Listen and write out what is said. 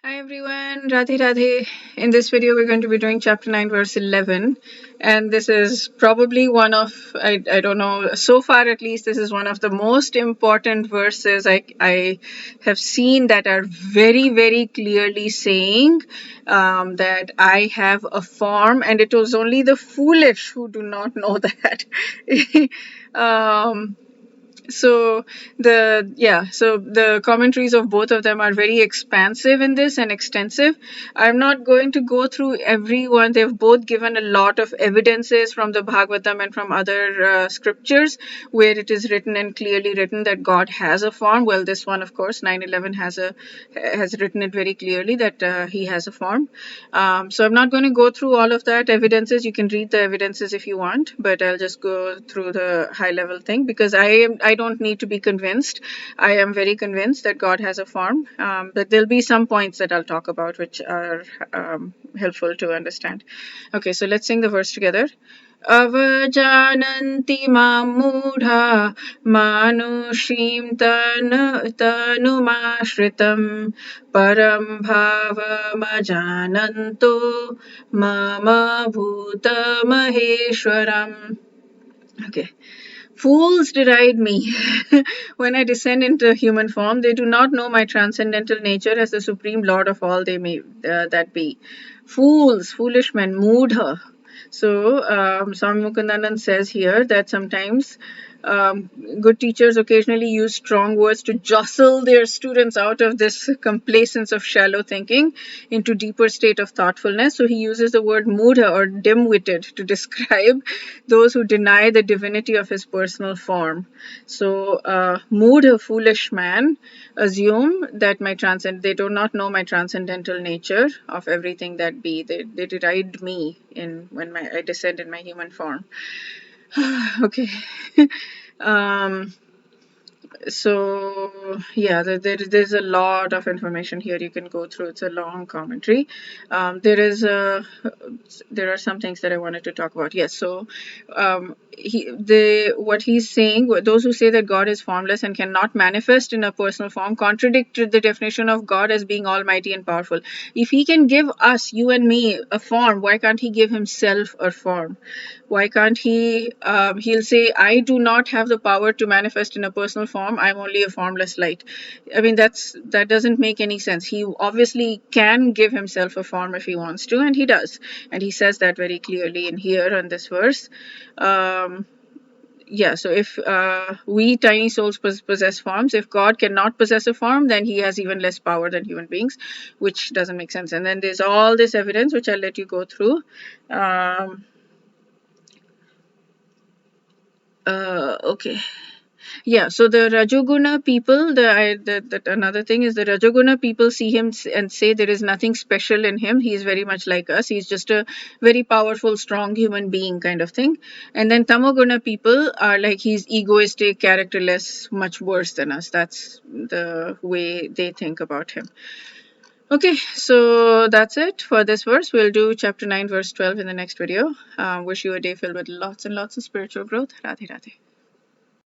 Hi everyone, Radhe Radhe. In this video, we're going to be doing chapter 9, verse 11. And this is probably one of, I don't know, so far at least, this is one of the most important verses I have seen that are very, very clearly saying that I have a form, and it was only the foolish who do not know that. um, so the commentaries of both of them are very expansive in this and extensive. I'm not going to go through every one. They've both given a lot of evidences from the Bhagavatam and from other scriptures where it is written and clearly written that God has a form. Well, this one, of course, 911 has written it very clearly that he has a form. So I'm not going to go through all of that evidences. You can read the evidences if you want, but I'll just go through the high level thing because I don't need to be convinced. I am very convinced that God has a form, but there'll be some points that I'll talk about which are helpful to understand. Okay, so let's sing the verse together. Avajananti mamudha manushim tanumashritam param bhavamajananto mama bhuta maheshwaram. Okay. Fools deride me. When I descend into human form, they do not know my transcendental nature as the supreme lord of all they may that be. Fools, foolish men, moodha. So, Swami Mukundanand says here that sometimes um, good teachers occasionally use strong words to jostle their students out of this complacence of shallow thinking into deeper state of thoughtfulness. So he uses the word mudha or dim-witted to describe those who deny the divinity of his personal form. So mudha, foolish man, assume that they do not know my transcendental nature of everything that be. They deride me when I descend in my human form. Okay. um, there's a lot of information here you can go through. It's a long commentary. There are some things that I wanted to talk about. Yes, so what he's saying, those who say that God is formless and cannot manifest in a personal form contradict the definition of God as being almighty and powerful. If he can give us, you and me, a form, why can't he give himself a form? Why can't he? He'll say, I do not have the power to manifest in a personal form. I'm only a formless light. I mean, that doesn't make any sense. He obviously can give himself a form if he wants to, and he does. And he says that very clearly in here on this verse. So if we tiny souls possess forms, if God cannot possess a form, then he has even less power than human beings, which doesn't make sense. And then there's all this evidence, which I'll let you go through. Okay. Yeah, so the Rajoguna people, another thing is the Rajoguna people see him and say there is nothing special in him. He is very much like us. He's just a very powerful, strong human being kind of thing. And then Tamoguna people are like he's egoistic, characterless, much worse than us. That's the way they think about him. Okay, so that's it for this verse. We'll do chapter 9, verse 12 in the next video. Wish you a day filled with lots and lots of spiritual growth. Radhe Radhe.